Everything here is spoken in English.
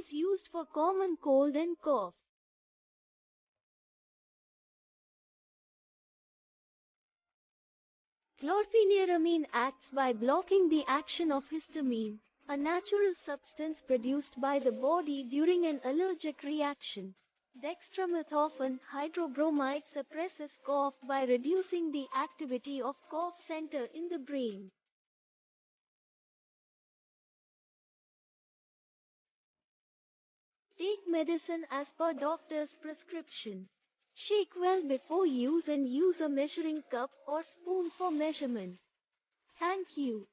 is used for common cold and cough. Chlorpheniramine acts by blocking the action of histamine, a natural substance produced by the body during an allergic reaction. Dextromethorphan Hydrobromide suppresses cough by reducing the activity of cough center in the brain. Take medicine as per doctor's prescription. Shake well before use and use a measuring cup or spoon for measurement. Thank you.